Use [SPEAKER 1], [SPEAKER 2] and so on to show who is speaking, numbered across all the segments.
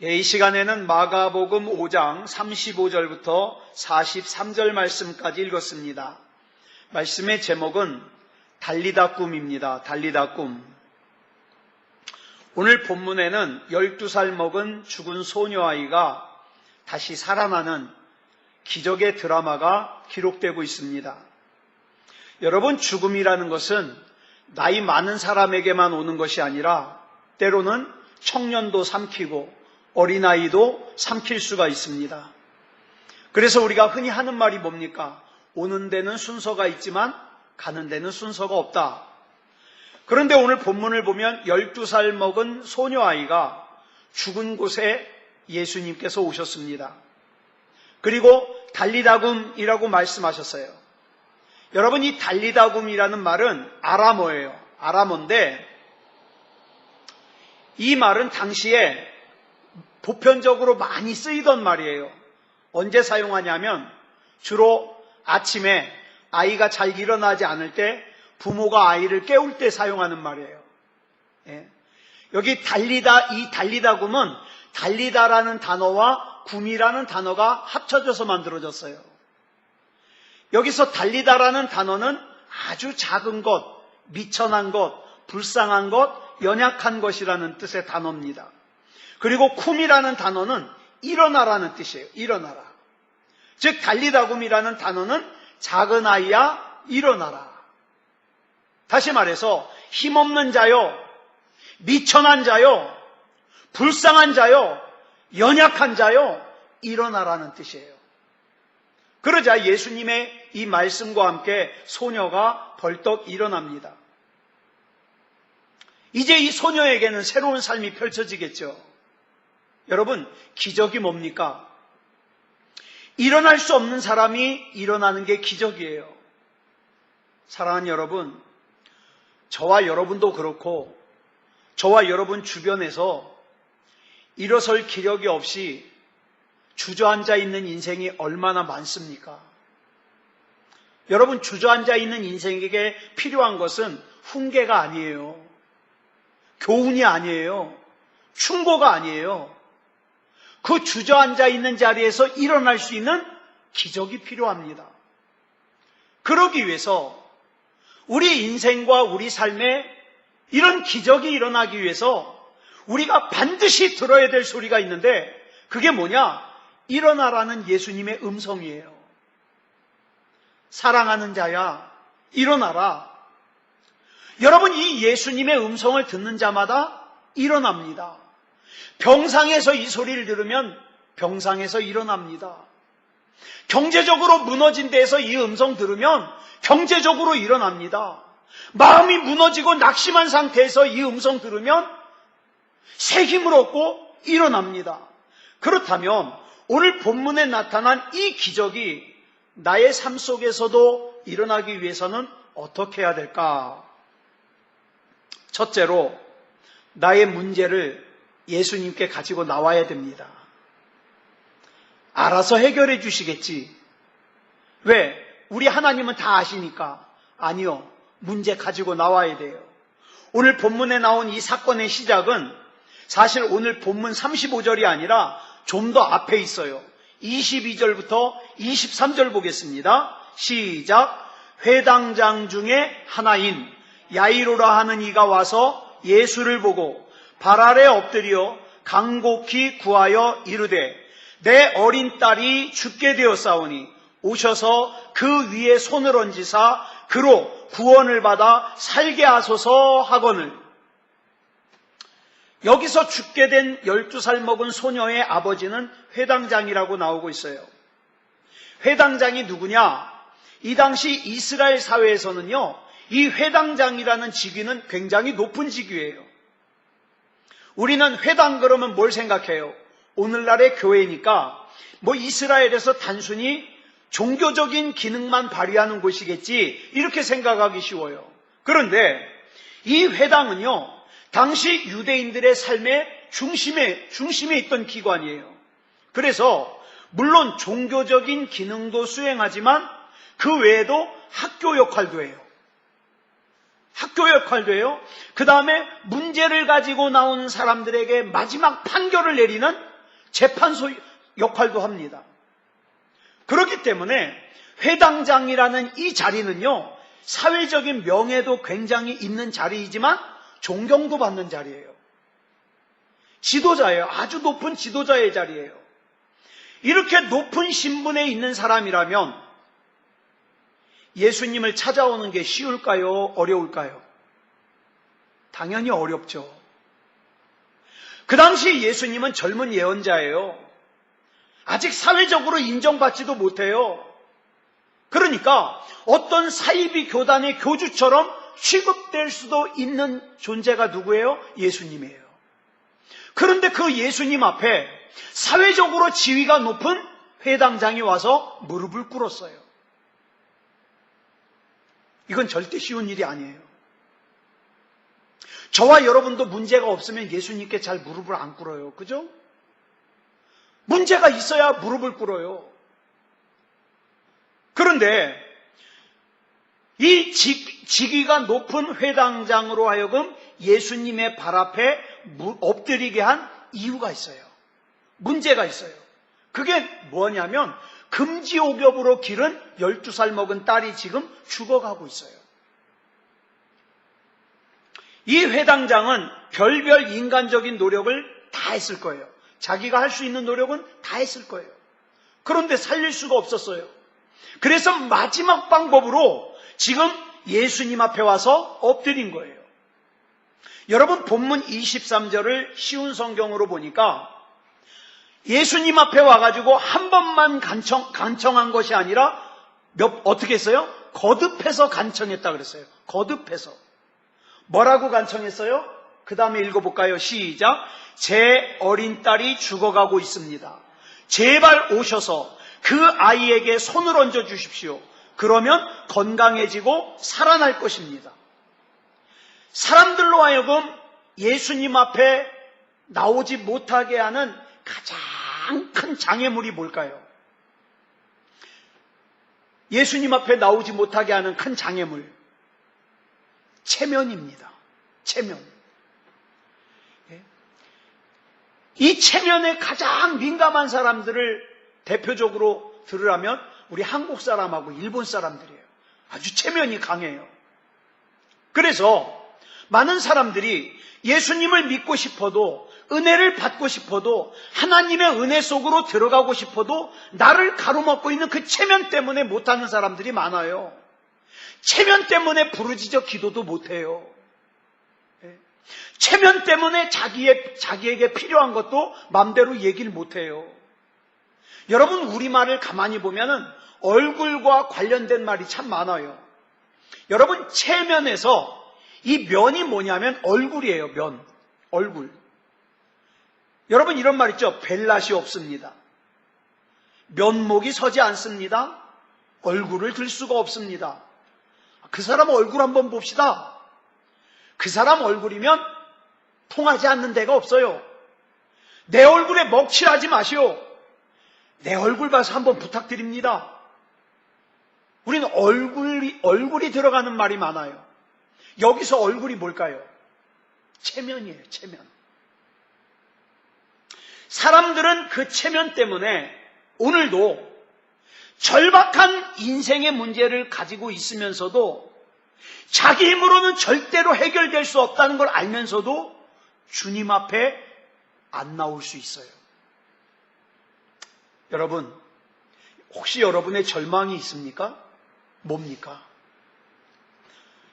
[SPEAKER 1] 이 시간에는 마가복음 5장 35절부터 43절 말씀까지 읽었습니다. 말씀의 제목은 달리다 꿈입니다. 달리다 꿈. 오늘 본문에는 12살 먹은 죽은 소녀아이가 다시 살아나는 기적의 드라마가 기록되고 있습니다. 여러분, 죽음이라는 것은 나이 많은 사람에게만 오는 것이 아니라 때로는 청년도 삼키고 어린아이도 삼킬 수가 있습니다. 그래서 우리가 흔히 하는 말이 뭡니까? 오는 데는 순서가 있지만 가는 데는 순서가 없다. 그런데 오늘 본문을 보면 12살 먹은 소녀아이가 죽은 곳에 예수님께서 오셨습니다. 그리고 달리다굼이라고 말씀하셨어요. 여러분, 이 달리다굼이라는 말은 아람어예요. 아람어인데 이 말은 당시에 보편적으로 많이 쓰이던 말이에요. 언제 사용하냐면 주로 아침에 아이가 잘 일어나지 않을 때 부모가 아이를 깨울 때 사용하는 말이에요. 여기 이 달리다굼은 달리다라는 단어와 굼이라는 단어가 합쳐져서 만들어졌어요. 여기서 달리다라는 단어는 아주 작은 것, 미천한 것, 불쌍한 것, 연약한 것이라는 뜻의 단어입니다. 그리고 쿰이라는 단어는 일어나라는 뜻이에요. 일어나라. 즉 달리다굼이라는 단어는 작은 아이야 일어나라. 다시 말해서 힘없는 자요, 미천한 자요, 불쌍한 자요, 연약한 자요, 일어나라는 뜻이에요. 그러자 예수님의 이 말씀과 함께 소녀가 벌떡 일어납니다. 이제 이 소녀에게는 새로운 삶이 펼쳐지겠죠. 여러분, 기적이 뭡니까? 일어날 수 없는 사람이 일어나는 게 기적이에요. 사랑하는 여러분, 저와 여러분도 그렇고 저와 여러분 주변에서 일어설 기력이 없이 주저앉아 있는 인생이 얼마나 많습니까? 여러분, 주저앉아 있는 인생에게 필요한 것은 훈계가 아니에요. 교훈이 아니에요. 충고가 아니에요. 그 주저앉아 있는 자리에서 일어날 수 있는 기적이 필요합니다. 그러기 위해서 우리 인생과 우리 삶에 이런 기적이 일어나기 위해서 우리가 반드시 들어야 될 소리가 있는데 그게 뭐냐? 일어나라는 예수님의 음성이에요. 사랑하는 자야, 일어나라. 여러분, 이 예수님의 음성을 듣는 자마다 일어납니다. 병상에서 이 소리를 들으면 병상에서 일어납니다. 경제적으로 무너진 데에서 이 음성 들으면 경제적으로 일어납니다. 마음이 무너지고 낙심한 상태에서 이 음성 들으면 새 힘을 얻고 일어납니다. 그렇다면 오늘 본문에 나타난 이 기적이 나의 삶 속에서도 일어나기 위해서는 어떻게 해야 될까? 첫째로, 나의 문제를 예수님께 가지고 나와야 됩니다. 알아서 해결해 주시겠지. 왜? 우리 하나님은 다 아시니까. 아니요. 문제 가지고 나와야 돼요. 오늘 본문에 나온 이 사건의 시작은 사실 오늘 본문 35절이 아니라 좀 더 앞에 있어요. 22절부터 23절 보겠습니다. 시작. 회당장 중에 하나인 야이로라 하는 이가 와서 예수를 보고 발 아래 엎드려 간곡히 구하여 이르되 내 어린 딸이 죽게 되었사오니 오셔서 그 위에 손을 얹으사 그로 구원을 받아 살게 하소서 하거늘. 여기서 죽게 된 12살 먹은 소녀의 아버지는 회당장이라고 나오고 있어요. 회당장이 누구냐? 이 당시 이스라엘 사회에서는요, 이 회당장이라는 직위는 굉장히 높은 직위예요. 우리는 회당 그러면 뭘 생각해요? 오늘날의 교회니까 뭐 이스라엘에서 단순히 종교적인 기능만 발휘하는 곳이겠지 이렇게 생각하기 쉬워요. 그런데 이 회당은요, 당시 유대인들의 삶의 중심에 있던 기관이에요. 그래서 물론 종교적인 기능도 수행하지만 그 외에도 학교 역할도 해요. 학교 역할도 해요. 그 다음에 문제를 가지고 나오는 사람들에게 마지막 판결을 내리는 재판소 역할도 합니다. 그렇기 때문에 회당장이라는 이 자리는요, 사회적인 명예도 굉장히 있는 자리이지만 존경도 받는 자리예요. 지도자예요. 아주 높은 지도자의 자리예요. 이렇게 높은 신분에 있는 사람이라면 예수님을 찾아오는 게 쉬울까요? 어려울까요? 당연히 어렵죠. 그 당시 예수님은 젊은 예언자예요. 아직 사회적으로 인정받지도 못해요. 그러니까 어떤 사이비 교단의 교주처럼 취급될 수도 있는 존재가 누구예요? 예수님이에요. 그런데 그 예수님 앞에 사회적으로 지위가 높은 회당장이 와서 무릎을 꿇었어요. 이건 절대 쉬운 일이 아니에요. 저와 여러분도 문제가 없으면 예수님께 잘 무릎을 안 꿇어요. 그죠? 문제가 있어야 무릎을 꿇어요. 그런데 이 직위가 높은 회당장으로 하여금 예수님의 발 앞에 엎드리게 한 이유가 있어요. 문제가 있어요. 그게 뭐냐면 금지옥엽으로 기른 12살 먹은 딸이 지금 죽어가고 있어요. 이 회당장은 별별 인간적인 노력을 다 했을 거예요. 자기가 할 수 있는 노력은 다 했을 거예요. 그런데 살릴 수가 없었어요. 그래서 마지막 방법으로 지금 예수님 앞에 와서 엎드린 거예요. 여러분, 본문 23절을 쉬운 성경으로 보니까 예수님 앞에 와가지고 한 번만 간청한 것이 아니라 어떻게 했어요? 거듭해서 간청했다 그랬어요. 거듭해서. 뭐라고 간청했어요? 그 다음에 읽어볼까요? 시작. 제 어린 딸이 죽어가고 있습니다. 제발 오셔서 그 아이에게 손을 얹어 주십시오. 그러면 건강해지고 살아날 것입니다. 사람들로 하여금 예수님 앞에 나오지 못하게 하는 가장 큰 장애물이 뭘까요? 예수님 앞에 나오지 못하게 하는 큰 장애물, 체면입니다. 체면. 이 체면에 가장 민감한 사람들을 대표적으로 들으라면 우리 한국 사람하고 일본 사람들이에요. 아주 체면이 강해요. 그래서 많은 사람들이 예수님을 믿고 싶어도, 은혜를 받고 싶어도, 하나님의 은혜 속으로 들어가고 싶어도 나를 가로막고 있는 그 체면 때문에 못하는 사람들이 많아요. 체면 때문에 부르짖어 기도도 못해요. 체면 때문에 자기에게 필요한 것도 마음대로 얘기를 못해요. 여러분, 우리말을 가만히 보면은 얼굴과 관련된 말이 참 많아요. 여러분, 체면에서 이 면이 뭐냐면 얼굴이에요. 면. 얼굴. 여러분, 이런 말 있죠? 벨낯이 없습니다. 면목이 서지 않습니다. 얼굴을 들 수가 없습니다. 그 사람 얼굴 한번 봅시다. 그 사람 얼굴이면 통하지 않는 데가 없어요. 내 얼굴에 먹칠하지 마시오. 내 얼굴 봐서 한번 부탁드립니다. 우리는 얼굴이 들어가는 말이 많아요. 여기서 얼굴이 뭘까요? 체면이에요. 체면. 사람들은 그 체면 때문에 오늘도 절박한 인생의 문제를 가지고 있으면서도 자기 힘으로는 절대로 해결될 수 없다는 걸 알면서도 주님 앞에 안 나올 수 있어요. 여러분, 혹시 여러분의 절망이 있습니까? 뭡니까?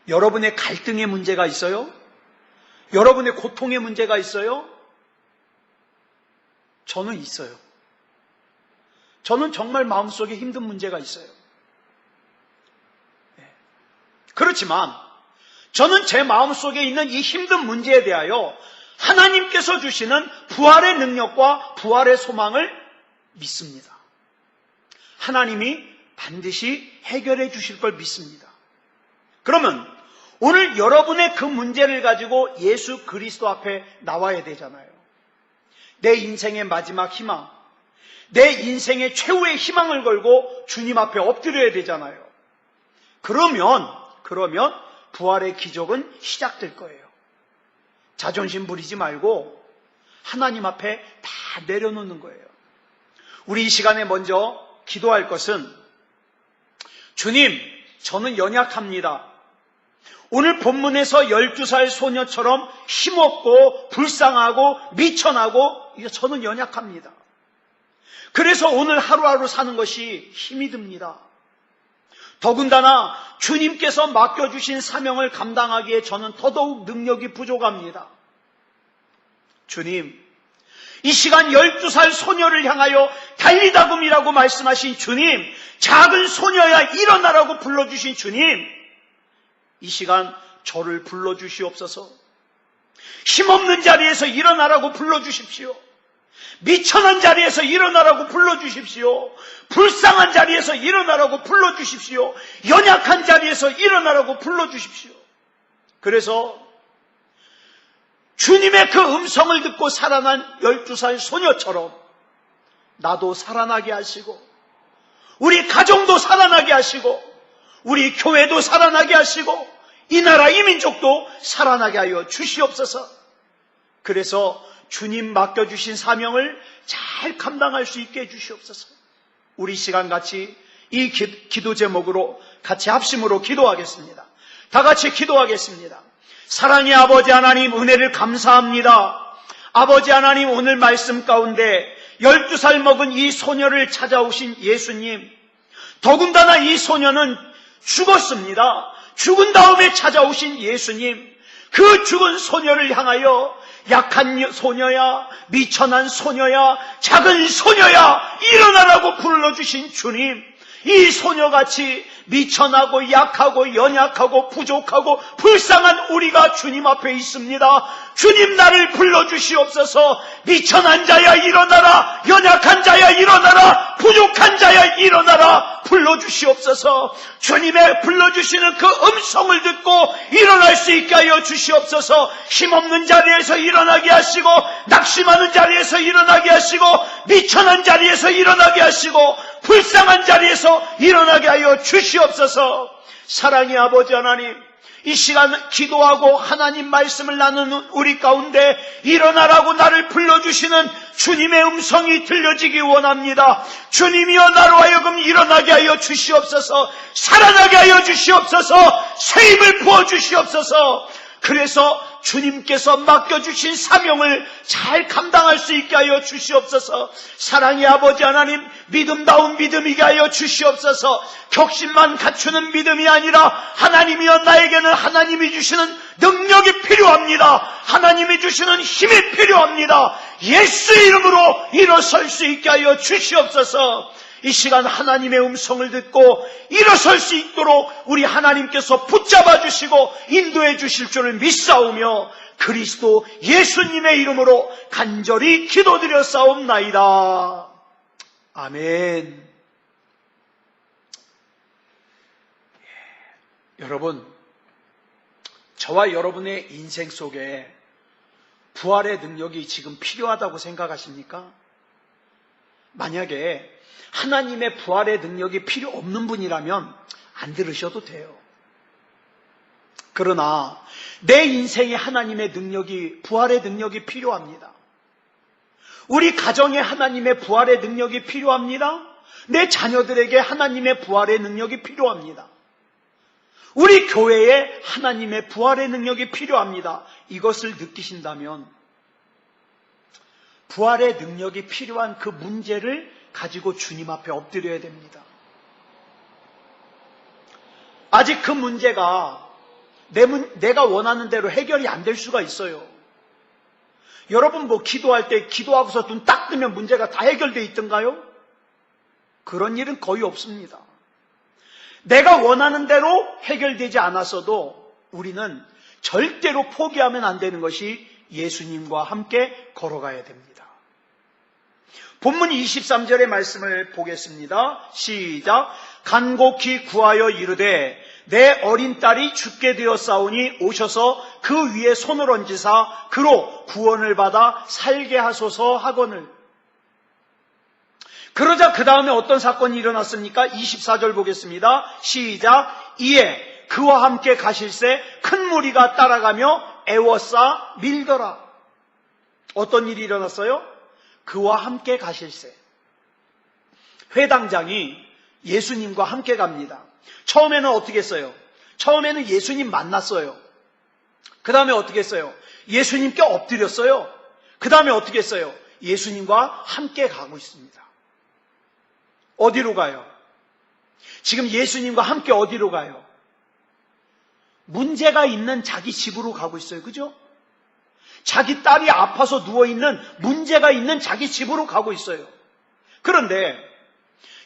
[SPEAKER 1] 여러분의 갈등의 문제가 있어요? 여러분의 고통의 문제가 있어요? 저는 있어요. 저는 정말 마음속에 힘든 문제가 있어요. 그렇지만 저는 제 마음속에 있는 이 힘든 문제에 대하여 하나님께서 주시는 부활의 능력과 부활의 소망을 믿습니다. 하나님이 반드시 해결해 주실 걸 믿습니다. 그러면 오늘 여러분의 그 문제를 가지고 예수 그리스도 앞에 나와야 되잖아요. 내 인생의 마지막 희망, 내 인생의 최후의 희망을 걸고 주님 앞에 엎드려야 되잖아요. 그러면 부활의 기적은 시작될 거예요. 자존심 부리지 말고 하나님 앞에 다 내려놓는 거예요. 우리 이 시간에 먼저 기도할 것은, 주님, 저는 연약합니다. 오늘 본문에서 12살 소녀처럼 힘없고 불쌍하고 미천하고 저는 연약합니다. 그래서 오늘 하루하루 사는 것이 힘이 듭니다. 더군다나 주님께서 맡겨주신 사명을 감당하기에 저는 더더욱 능력이 부족합니다. 주님, 이 시간 12살 소녀를 향하여 달리다금이라고 말씀하신 주님, 작은 소녀야 일어나라고 불러주신 주님, 이 시간 저를 불러주시옵소서. 힘없는 자리에서 일어나라고 불러주십시오. 미천한 자리에서 일어나라고 불러주십시오. 불쌍한 자리에서 일어나라고 불러주십시오. 연약한 자리에서 일어나라고 불러주십시오. 그래서 주님의 그 음성을 듣고 살아난 12살 소녀처럼 나도 살아나게 하시고, 우리 가정도 살아나게 하시고, 우리 교회도 살아나게 하시고, 이 나라 이 민족도 살아나게 하여 주시옵소서. 그래서 주님 맡겨주신 사명을 잘 감당할 수 있게 해주시옵소서. 우리 시간 같이 이 기도 제목으로 같이 합심으로 기도하겠습니다. 다 같이 기도하겠습니다. 사랑의 아버지 하나님, 은혜를 감사합니다. 아버지 하나님, 오늘 말씀 가운데 12살 먹은 이 소녀를 찾아오신 예수님, 더군다나 이 소녀는 죽었습니다. 죽은 다음에 찾아오신 예수님, 그 죽은 소녀를 향하여 약한 소녀야, 미천한 소녀야, 작은 소녀야, 일어나라고 불러주신 주님, 이 소녀같이 미천하고 약하고 연약하고 부족하고 불쌍한 우리가 주님 앞에 있습니다. 주님, 나를 불러주시옵소서. 미천한 자야 일어나라, 연약한 자야 일어나라, 부족한 자야 일어나라, 불러주시옵소서. 주님의 불러주시는 그 음성을 듣고 일어날 수 있게 하여 주시옵소서. 힘없는 자리에서 일어나게 하시고, 낙심하는 자리에서 일어나게 하시고, 미천한 자리에서 일어나게 하시고, 불쌍한 자리에서 일어나게 하여 주시옵소서. 사랑의 아버지 하나님, 이 시간 기도하고 하나님 말씀을 나누는 우리 가운데 일어나라고 나를 불러주시는 주님의 음성이 들려지기 원합니다. 주님이여, 나로 하여금 일어나게 하여 주시옵소서. 살아나게 하여 주시옵소서. 새 힘을 부어주시옵소서. 그래서 주님께서 맡겨주신 사명을 잘 감당할 수 있게 하여 주시옵소서. 사랑의 아버지 하나님, 믿음다운 믿음이게 하여 주시옵소서. 격심만 갖추는 믿음이 아니라 하나님이여, 나에게는 하나님이 주시는 능력이 필요합니다. 하나님이 주시는 힘이 필요합니다. 예수의 이름으로 일어설 수 있게 하여 주시옵소서. 이 시간 하나님의 음성을 듣고 일어설 수 있도록 우리 하나님께서 붙잡아 주시고 인도해 주실 줄을 믿사오며 그리스도 예수님의 이름으로 간절히 기도드려 싸움나이다. 아멘. 여러분, 저와 여러분의 인생 속에 부활의 능력이 지금 필요하다고 생각하십니까? 만약에 하나님의 부활의 능력이 필요 없는 분이라면 안 들으셔도 돼요. 그러나 내 인생에 하나님의 능력이, 부활의 능력이 필요합니다. 우리 가정에 하나님의 부활의 능력이 필요합니다. 내 자녀들에게 하나님의 부활의 능력이 필요합니다. 우리 교회에 하나님의 부활의 능력이 필요합니다. 이것을 느끼신다면 부활의 능력이 필요한 그 문제를 가지고 주님 앞에 엎드려야 됩니다. 아직 그 문제가 내가 원하는 대로 해결이 안 될 수가 있어요. 여러분, 기도할 때 기도하고서 눈 딱 뜨면 문제가 다 해결되어 있던가요? 그런 일은 거의 없습니다. 내가 원하는 대로 해결되지 않았어도 우리는 절대로 포기하면 안 되는 것이 예수님과 함께 걸어가야 됩니다. 본문 23절의 말씀을 보겠습니다. 시작. 간곡히 구하여 이르되 내 어린 딸이 죽게 되었사오니 오셔서 그 위에 손을 얹으사 그로 구원을 받아 살게 하소서 하거늘. 그러자 그 다음에 어떤 사건이 일어났습니까? 24절 보겠습니다. 시작. 이에 그와 함께 가실새 큰 무리가 따라가며 애워싸 밀더라. 어떤 일이 일어났어요? 그와 함께 가실세. 회당장이 예수님과 함께 갑니다. 처음에는 어떻게 했어요? 처음에는 예수님 만났어요. 그 다음에 어떻게 했어요? 예수님께 엎드렸어요. 그 다음에 어떻게 했어요? 예수님과 함께 가고 있습니다. 어디로 가요? 지금 예수님과 함께 어디로 가요? 문제가 있는 자기 집으로 가고 있어요. 그죠? 자기 딸이 아파서 누워있는 문제가 있는 자기 집으로 가고 있어요. 그런데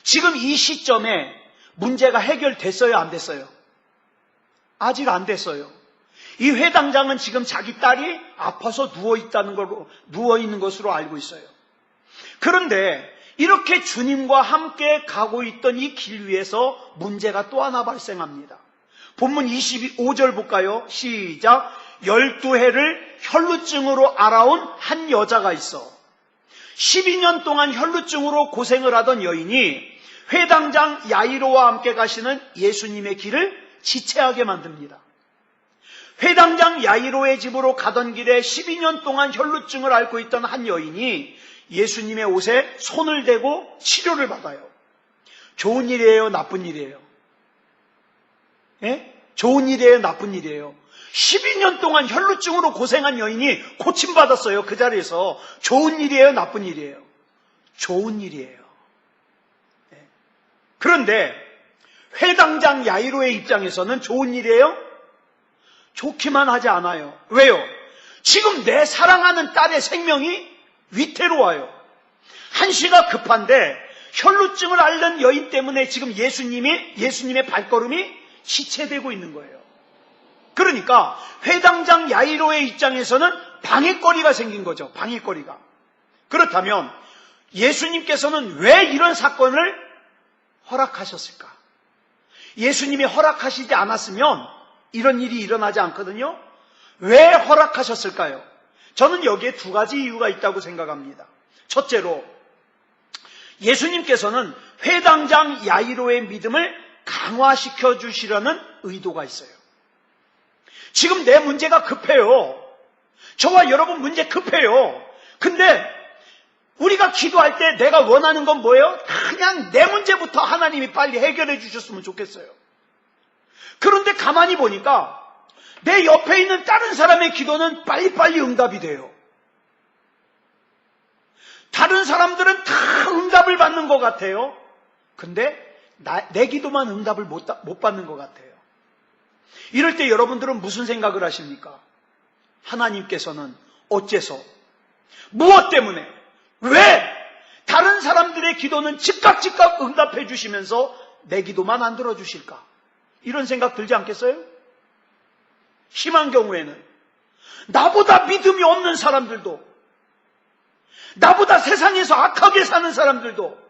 [SPEAKER 1] 지금 이 시점에 문제가 해결됐어요? 안 됐어요? 아직 안 됐어요. 이 회당장은 지금 자기 딸이 아파서 누워있는 것으로 알고 있어요. 그런데 이렇게 주님과 함께 가고 있던 이 길 위에서 문제가 또 하나 발생합니다. 본문 25절 볼까요? 시작. 12해를 혈루증으로 알아온 한 여자가 있어. 12년 동안 혈루증으로 고생을 하던 여인이 회당장 야이로와 함께 가시는 예수님의 길을 지체하게 만듭니다. 회당장 야이로의 집으로 가던 길에 12년 동안 혈루증을 앓고 있던 한 여인이 예수님의 옷에 손을 대고 치료를 받아요. 좋은 일이에요? 나쁜 일이에요? 예? 좋은 일이에요? 나쁜 일이에요? 12년 동안 혈루증으로 고생한 여인이 고침받았어요. 그 자리에서. 좋은 일이에요? 나쁜 일이에요? 좋은 일이에요. 예. 그런데 회당장 야이로의 입장에서는 좋은 일이에요? 좋기만 하지 않아요. 왜요? 지금 내 사랑하는 딸의 생명이 위태로워요. 한시가 급한데 혈루증을 앓는 여인 때문에 지금 예수님의 발걸음이 지체되고 있는 거예요. 그러니까 회당장 야이로의 입장에서는 방해거리가 생긴 거죠. 방해거리가. 그렇다면 예수님께서는 왜 이런 사건을 허락하셨을까? 예수님이 허락하시지 않았으면 이런 일이 일어나지 않거든요. 왜 허락하셨을까요? 저는 여기에 두 가지 이유가 있다고 생각합니다. 첫째로 예수님께서는 회당장 야이로의 믿음을 강화시켜 주시려는 의도가 있어요. 지금 내 문제가 급해요. 저와 여러분 문제 급해요. 근데 우리가 기도할 때 내가 원하는 건 뭐예요? 그냥 내 문제부터 하나님이 빨리 해결해 주셨으면 좋겠어요. 그런데 가만히 보니까 내 옆에 있는 다른 사람의 기도는 빨리빨리 응답이 돼요. 다른 사람들은 다 응답을 받는 것 같아요. 근데 내 기도만 응답을 못 받는 것 같아요. 이럴 때 여러분들은 무슨 생각을 하십니까? 하나님께서는 어째서, 무엇 때문에, 왜 다른 사람들의 기도는 즉각 응답해 주시면서 내 기도만 안 들어주실까? 이런 생각 들지 않겠어요? 심한 경우에는 나보다 믿음이 없는 사람들도, 나보다 세상에서 악하게 사는 사람들도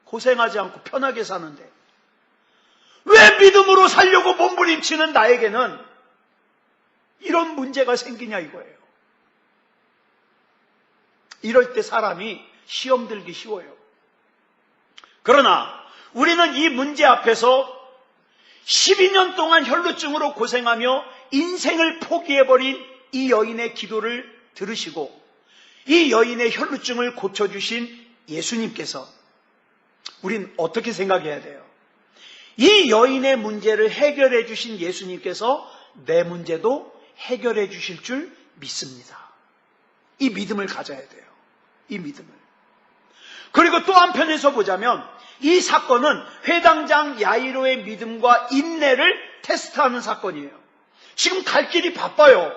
[SPEAKER 1] 고생하지 않고 편하게 사는데 왜 믿음으로 살려고 몸부림치는 나에게는 이런 문제가 생기냐 이거예요. 이럴 때 사람이 시험 들기 쉬워요. 그러나 우리는 이 문제 앞에서 12년 동안 혈루증으로 고생하며 인생을 포기해버린 이 여인의 기도를 들으시고 이 여인의 혈루증을 고쳐주신 예수님께서 우린 어떻게 생각해야 돼요? 이 여인의 문제를 해결해 주신 예수님께서 내 문제도 해결해 주실 줄 믿습니다. 이 믿음을 가져야 돼요. 이 믿음을. 그리고 또 한편에서 보자면 이 사건은 회당장 야이로의 믿음과 인내를 테스트하는 사건이에요. 지금 갈 길이 바빠요.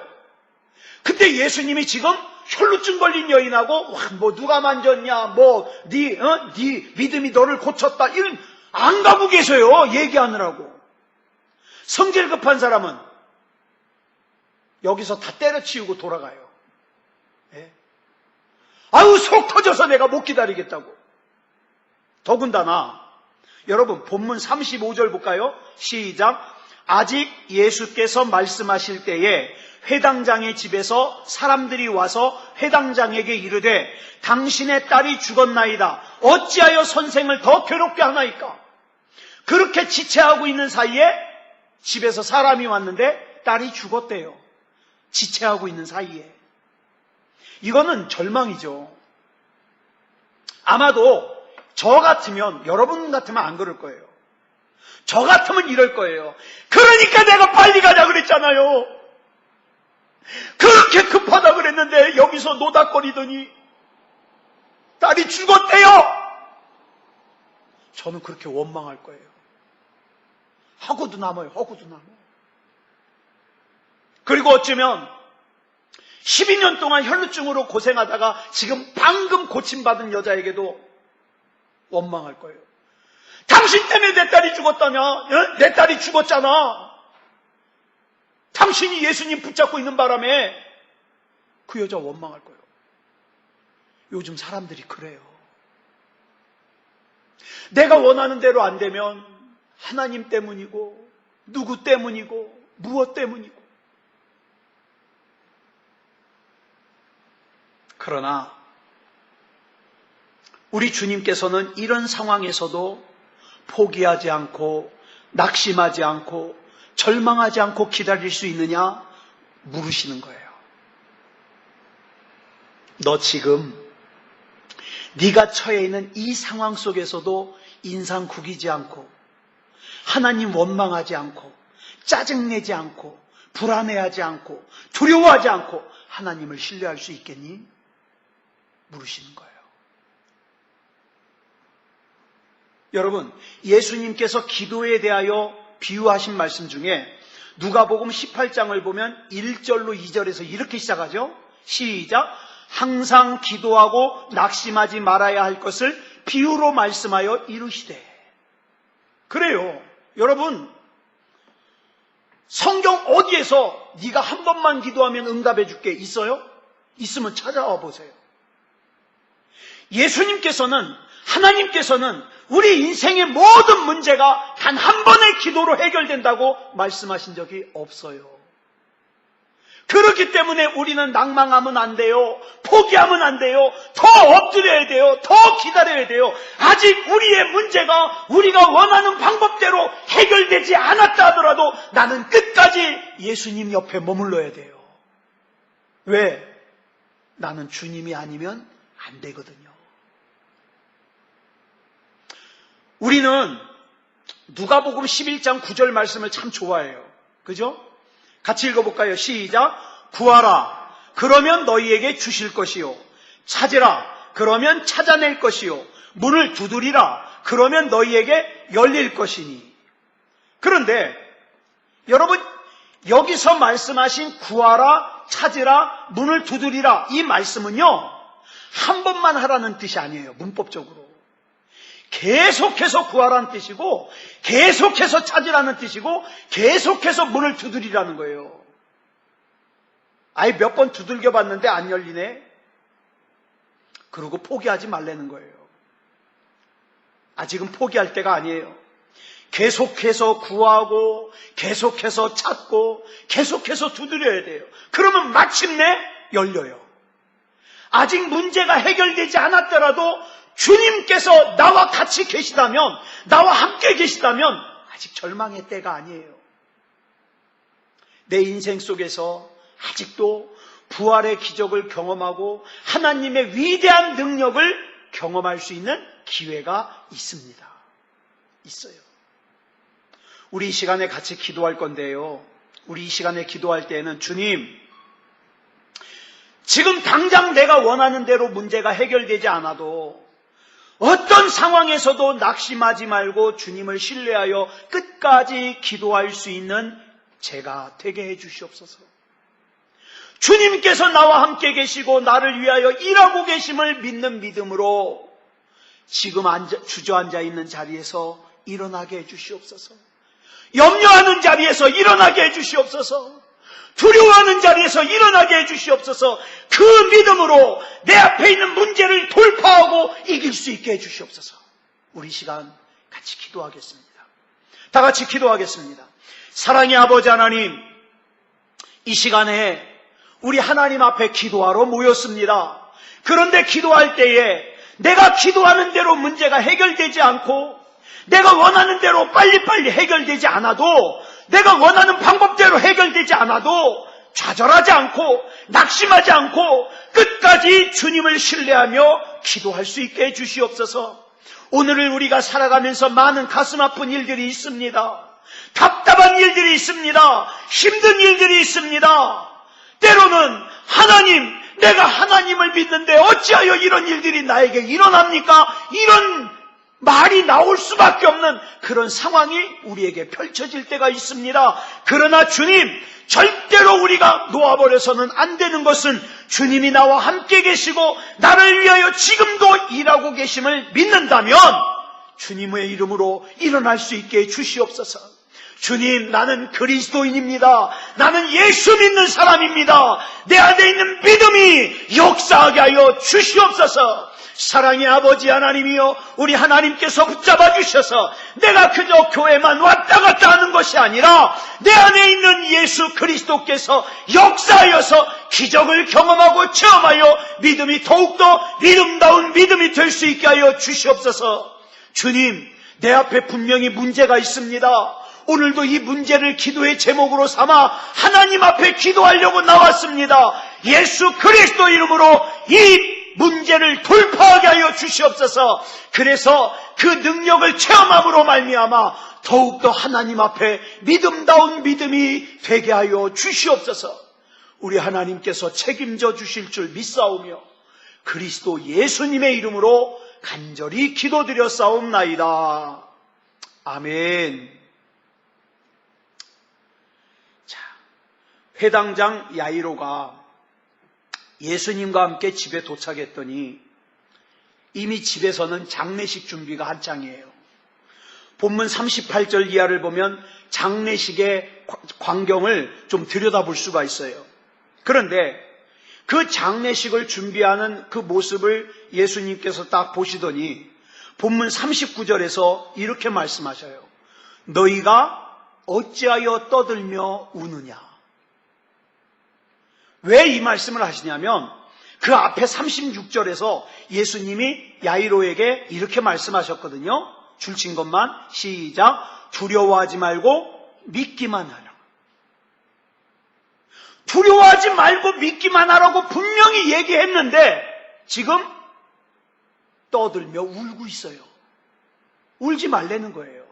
[SPEAKER 1] 근데 예수님이 지금 혈루증 걸린 여인하고 뭐 누가 만졌냐, 네 믿음이 너를 고쳤다, 이런 안 가고 계세요. 얘기하느라고. 성질 급한 사람은 여기서 다 때려치우고 돌아가요. 예? 아유 속 터져서 내가 못 기다리겠다고. 더군다나 여러분 본문 35절 볼까요? 시작. 아직 예수께서 말씀하실 때에 회당장의 집에서 사람들이 와서 회당장에게 이르되 당신의 딸이 죽었나이다. 어찌하여 선생을 더 괴롭게 하나이까? 그렇게 지체하고 있는 사이에 집에서 사람이 왔는데 딸이 죽었대요. 지체하고 있는 사이에. 이거는 절망이죠. 아마도 저 같으면, 여러분 같으면 안 그럴 거예요. 저 같으면 이럴 거예요. 그러니까 내가 빨리 가자 그랬잖아요. 그렇게 급하다 그랬는데 여기서 노닥거리더니 딸이 죽었대요. 저는 그렇게 원망할 거예요. 하고도 남아요. 하고도 남아요. 그리고 어쩌면 12년 동안 혈루증으로 고생하다가 지금 방금 고침받은 여자에게도 원망할 거예요. 당신 때문에 내 딸이 죽었다냐? 내 딸이 죽었잖아. 당신이 예수님 붙잡고 있는 바람에 그 여자 원망할 거예요. 요즘 사람들이 그래요. 내가 원하는 대로 안 되면 하나님 때문이고 누구 때문이고 무엇 때문이고. 그러나 우리 주님께서는 이런 상황에서도 포기하지 않고 낙심하지 않고 절망하지 않고 기다릴 수 있느냐 물으시는 거예요. 너 지금 네가 처해 있는 이 상황 속에서도 인상 구기지 않고 하나님 원망하지 않고 짜증내지 않고 불안해하지 않고 두려워하지 않고 하나님을 신뢰할 수 있겠니? 물으시는 거예요. 여러분, 예수님께서 기도에 대하여 비유하신 말씀 중에 누가복음 18장을 보면 1절로 2절에서 이렇게 시작하죠. 시작. 항상 기도하고 낙심하지 말아야 할 것을 비유로 말씀하여 이루시되. 그래요. 여러분, 성경 어디에서 네가 한 번만 기도하면 응답해 줄게 있어요? 있으면 찾아와 보세요. 예수님께서는, 하나님께서는 우리 인생의 모든 문제가 단 한 번의 기도로 해결된다고 말씀하신 적이 없어요. 그렇기 때문에 우리는 낭망하면 안 돼요. 포기하면 안 돼요. 더 엎드려야 돼요. 더 기다려야 돼요. 아직 우리의 문제가 우리가 원하는 방법대로 해결되지 않았다 하더라도 나는 끝까지 예수님 옆에 머물러야 돼요. 왜? 나는 주님이 아니면 안 되거든요. 우리는 누가복음 11장 9절 말씀을 참 좋아해요. 그죠? 같이 읽어볼까요? 시작. 구하라. 그러면 너희에게 주실 것이요. 찾으라. 그러면 찾아낼 것이요. 문을 두드리라. 그러면 너희에게 열릴 것이니. 그런데 여러분, 여기서 말씀하신 구하라, 찾으라, 문을 두드리라 이 말씀은요, 한 번만 하라는 뜻이 아니에요. 문법적으로. 계속해서 구하라는 뜻이고 계속해서 찾으라는 뜻이고 계속해서 문을 두드리라는 거예요. 아예 몇 번 두들겨 봤는데 안 열리네. 그러고 포기하지 말라는 거예요. 아직은 포기할 때가 아니에요. 계속해서 구하고 계속해서 찾고 계속해서 두드려야 돼요. 그러면 마침내 열려요. 아직 문제가 해결되지 않았더라도 주님께서 나와 같이 계시다면, 나와 함께 계시다면 아직 절망의 때가 아니에요. 내 인생 속에서 아직도 부활의 기적을 경험하고 하나님의 위대한 능력을 경험할 수 있는 기회가 있습니다. 있어요. 우리 이 시간에 같이 기도할 건데요. 우리 이 시간에 기도할 때에는 주님, 지금 당장 내가 원하는 대로 문제가 해결되지 않아도 어떤 상황에서도 낙심하지 말고 주님을 신뢰하여 끝까지 기도할 수 있는 제가 되게 해 주시옵소서. 주님께서 나와 함께 계시고 나를 위하여 일하고 계심을 믿는 믿음으로 지금 주저앉아 있는 자리에서 일어나게 해 주시옵소서. 염려하는 자리에서 일어나게 해 주시옵소서. 두려워하는 자리에서 일어나게 해 주시옵소서. 그 믿음으로 내 앞에 있는 문제를 돌파하고 이길 수 있게 해 주시옵소서. 우리 시간 같이 기도하겠습니다. 다 같이 기도하겠습니다. 사랑의 아버지 하나님, 이 시간에 우리 하나님 앞에 기도하러 모였습니다. 그런데 기도할 때에 내가 기도하는 대로 문제가 해결되지 않고 내가 원하는 대로 빨리빨리 해결되지 않아도 내가 원하는 방법대로 해결되지 않아도 좌절하지 않고 낙심하지 않고 끝까지 주님을 신뢰하며 기도할 수 있게 해주시옵소서. 오늘을 우리가 살아가면서 많은 가슴 아픈 일들이 있습니다. 답답한 일들이 있습니다. 힘든 일들이 있습니다. 때로는 하나님, 내가 하나님을 믿는데 어찌하여 이런 일들이 나에게 일어납니까? 이런 말이 나올 수밖에 없는 그런 상황이 우리에게 펼쳐질 때가 있습니다. 그러나 주님, 절대로 우리가 놓아버려서는 안 되는 것은 주님이 나와 함께 계시고 나를 위하여 지금도 일하고 계심을 믿는다면 주님의 이름으로 일어날 수 있게 해주시옵소서. 주님, 나는 그리스도인입니다. 나는 예수 믿는 사람입니다. 내 안에 있는 믿음이 역사하게 하여 주시옵소서. 사랑의 아버지 하나님이여, 우리 하나님께서 붙잡아 주셔서 내가 그저 교회만 왔다 갔다 하는 것이 아니라 내 안에 있는 예수 그리스도께서 역사하여서 기적을 경험하고 체험하여 믿음이 더욱더 믿음다운 믿음이 될 수 있게 하여 주시옵소서. 주님, 내 앞에 분명히 문제가 있습니다. 오늘도 이 문제를 기도의 제목으로 삼아 하나님 앞에 기도하려고 나왔습니다. 예수 그리스도 이름으로 이 문제를 돌파하게 하여 주시옵소서. 그래서 그 능력을 체험함으로 말미암아 더욱더 하나님 앞에 믿음다운 믿음이 되게 하여 주시옵소서. 우리 하나님께서 책임져 주실 줄 믿사오며 그리스도 예수님의 이름으로 간절히 기도드렸사옵나이다. 아멘. 자, 회당장 야이로가 예수님과 함께 집에 도착했더니 이미 집에서는 장례식 준비가 한창이에요. 본문 38절 이하를 보면 장례식의 광경을 좀 들여다볼 수가 있어요. 그런데 그 장례식을 준비하는 그 모습을 예수님께서 딱 보시더니 본문 39절에서 이렇게 말씀하셔요. 너희가 어찌하여 떠들며 우느냐. 왜 이 말씀을 하시냐면 그 앞에 36절에서 예수님이 야이로에게 이렇게 말씀하셨거든요. 줄친 것만 시작. 두려워하지 말고 믿기만 하라. 두려워하지 말고 믿기만 하라고 분명히 얘기했는데 지금 떠들며 울고 있어요. 울지 말라는 거예요.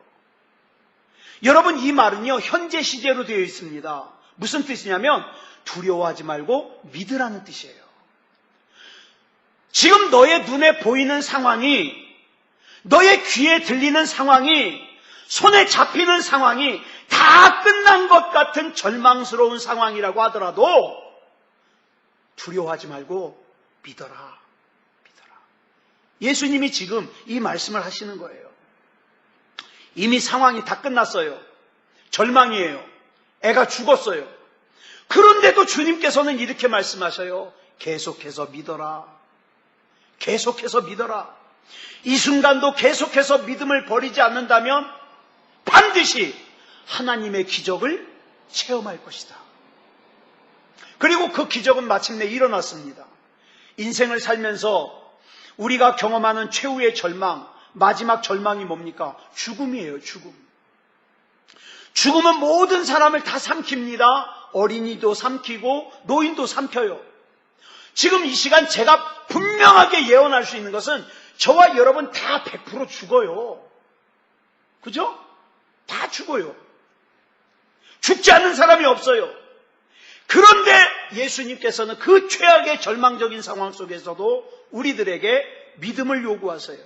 [SPEAKER 1] 여러분, 이 말은요 현재 시제로 되어 있습니다. 무슨 뜻이냐면 두려워하지 말고 믿으라는 뜻이에요. 지금 너의 눈에 보이는 상황이, 너의 귀에 들리는 상황이, 손에 잡히는 상황이 다 끝난 것 같은 절망스러운 상황이라고 하더라도 두려워하지 말고 믿어라. 믿어라. 예수님이 지금 이 말씀을 하시는 거예요. 이미 상황이 다 끝났어요. 절망이에요. 애가 죽었어요. 그런데도 주님께서는 이렇게 말씀하셔요. 계속해서 믿어라. 계속해서 믿어라. 이 순간도 계속해서 믿음을 버리지 않는다면 반드시 하나님의 기적을 체험할 것이다. 그리고 그 기적은 마침내 일어났습니다. 인생을 살면서 우리가 경험하는 최후의 절망, 마지막 절망이 뭡니까? 죽음이에요. 죽음. 죽음은 모든 사람을 다 삼킵니다. 어린이도 삼키고 노인도 삼켜요. 지금 이 시간 제가 분명하게 예언할 수 있는 것은 저와 여러분 다 100% 죽어요. 그죠? 다 죽어요. 죽지 않는 사람이 없어요. 그런데 예수님께서는 그 최악의 절망적인 상황 속에서도 우리들에게 믿음을 요구하세요.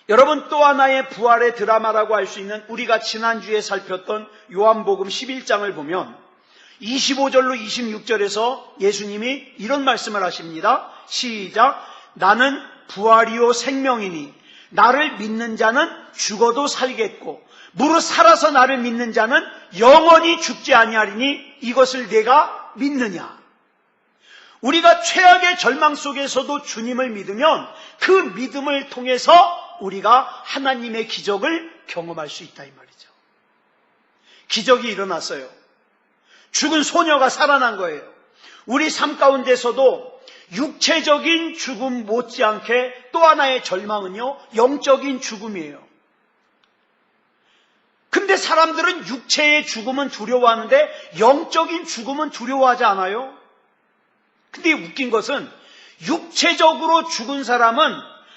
[SPEAKER 1] 여러분, 또 하나의 부활의 드라마라고 할 수 있는 우리가 지난주에 살폈던 요한복음 11장을 보면 25절로 26절에서 예수님이 이런 말씀을 하십니다. 시작. 나는 부활이요 생명이니 나를 믿는 자는 죽어도 살겠고 무릇 살아서 나를 믿는 자는 영원히 죽지 아니하리니 이것을 내가 믿느냐. 우리가 최악의 절망 속에서도 주님을 믿으면 그 믿음을 통해서 우리가 하나님의 기적을 경험할 수 있다 이 말이죠. 기적이 일어났어요. 죽은 소녀가 살아난 거예요. 우리 삶 가운데서도 육체적인 죽음 못지않게 또 하나의 절망은요 영적인 죽음이에요. 근데 사람들은 육체의 죽음은 두려워하는데 영적인 죽음은 두려워하지 않아요? 근데 웃긴 것은 육체적으로 죽은 사람은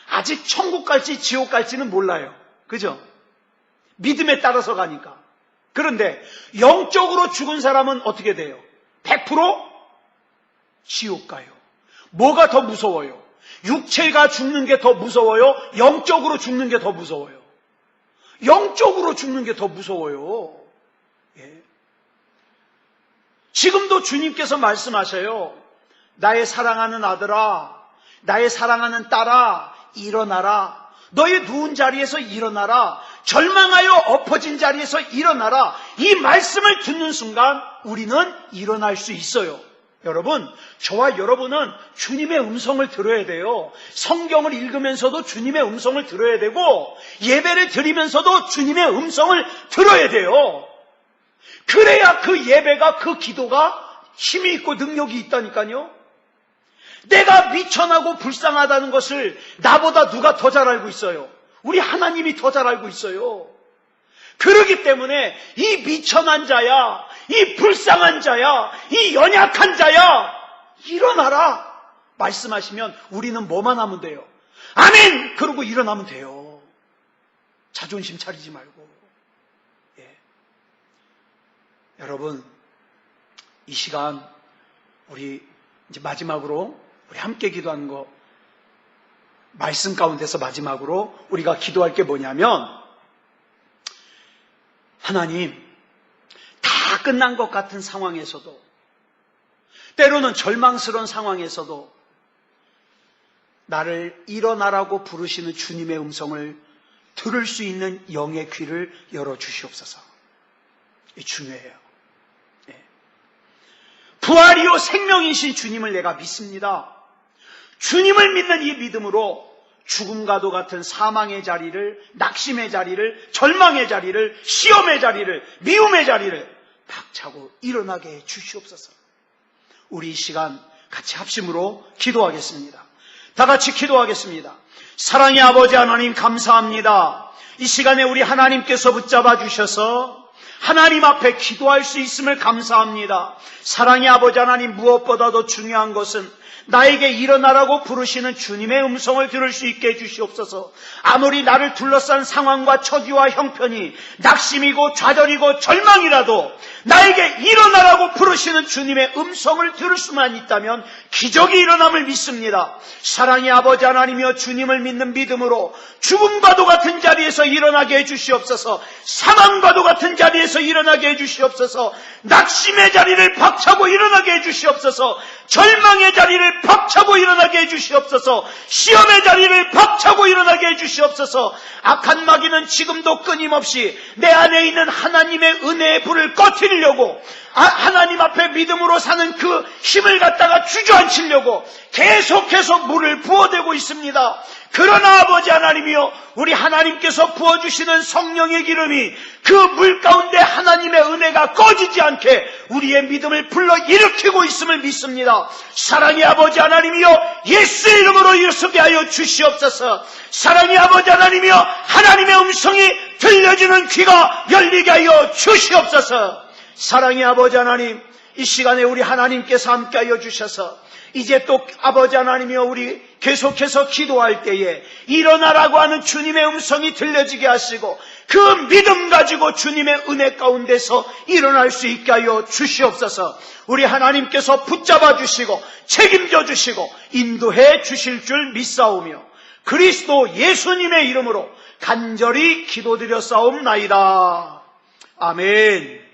[SPEAKER 1] 아직 천국 갈지 지옥 갈지는 몰라요. 그죠? 믿음에 따라서 가니까. 그런데 영적으로 죽은 사람은 어떻게 돼요? 100% 지옥 가요. 뭐가 더 무서워요? 육체가 죽는 게 더 무서워요? 영적으로 죽는 게 더 무서워요? 영적으로 죽는 게 더 무서워요. 예. 지금도 주님께서 말씀하셔요. 나의 사랑하는 아들아, 나의 사랑하는 딸아, 일어나라. 너의 누운 자리에서 일어나라. 절망하여 엎어진 자리에서 일어나라. 이 말씀을 듣는 순간 우리는 일어날 수 있어요. 여러분, 저와 여러분은 주님의 음성을 들어야 돼요. 성경을 읽으면서도 주님의 음성을 들어야 되고 예배를 드리면서도 주님의 음성을 들어야 돼요. 그래야 그 예배가, 그 기도가 힘이 있고 능력이 있다니까요. 내가 미천하고 불쌍하다는 것을 나보다 누가 더 잘 알고 있어요? 우리 하나님이 더 잘 알고 있어요. 그렇기 때문에 이 미천한 자야, 이 불쌍한 자야, 이 연약한 자야, 일어나라 말씀하시면 우리는 뭐만 하면 돼요? 아멘! 그러고 일어나면 돼요. 자존심 차리지 말고. 예. 여러분, 이 시간 우리 이제 마지막으로 우리 함께 기도하는 거, 말씀 가운데서 마지막으로 우리가 기도할 게 뭐냐면, 하나님, 다 끝난 것 같은 상황에서도, 때로는 절망스러운 상황에서도 나를 일어나라고 부르시는 주님의 음성을 들을 수 있는 영의 귀를 열어주시옵소서. 이게 중요해요. 예. 부활이요 생명이신 주님을 내가 믿습니다. 주님을 믿는 이 믿음으로 죽음과도 같은 사망의 자리를, 낙심의 자리를, 절망의 자리를, 시험의 자리를, 미움의 자리를 박차고 일어나게 해 주시옵소서. 우리 이 시간 같이 합심으로 기도하겠습니다. 다 같이 기도하겠습니다. 사랑의 아버지 하나님 감사합니다. 이 시간에 우리 하나님께서 붙잡아 주셔서 하나님 앞에 기도할 수 있음을 감사합니다. 사랑의 아버지 하나님, 무엇보다도 중요한 것은 나에게 일어나라고 부르시는 주님의 음성을 들을 수 있게 해주시옵소서. 아무리 나를 둘러싼 상황과 처지와 형편이 낙심이고 좌절이고 절망이라도 나에게 일어나라고 부르시는 주님의 음성을 들을 수만 있다면 기적이 일어남을 믿습니다. 사랑의 아버지 하나님이여, 주님을 믿는 믿음으로 죽음과도 같은 자리에서 일어나게 해주시옵소서. 사망과도 같은 자리에서 일어나게 해주시옵소서. 낙심의 자리를 박차고 일어나게 해주시옵소서. 절망의 자리를 박차고 일어나게 해주시옵소서. 시험의 자리를 박차고 일어나게 해주시옵소서. 악한 마귀는 지금도 끊임없이 내 안에 있는 하나님의 은혜의 불을 꺼뜨리려고, 하나님 앞에 믿음으로 사는 그 힘을 갖다가 주저앉히려고 계속해서 물을 부어대고 있습니다. 그러나 아버지 하나님이여, 우리 하나님께서 부어주시는 성령의 기름이 그 물 가운데 하나님의 은혜가 꺼지지 않게 우리의 믿음을 불러일으키고 있음을 믿습니다. 사랑의 아버지 하나님이여, 예수 이름으로 일어서게 하여 주시옵소서. 사랑의 아버지 하나님이여, 하나님의 음성이 들려지는 귀가 열리게 하여 주시옵소서. 사랑의 아버지 하나님, 이 시간에 우리 하나님께서 함께하여 주셔서 이제 또 아버지 하나님이여, 우리 계속해서 기도할 때에 일어나라고 하는 주님의 음성이 들려지게 하시고 그 믿음 가지고 주님의 은혜 가운데서 일어날 수 있게 하여 주시옵소서. 우리 하나님께서 붙잡아 주시고 책임져 주시고 인도해 주실 줄 믿사오며 그리스도 예수님의 이름으로 간절히 기도드렸사옵나이다. 아멘.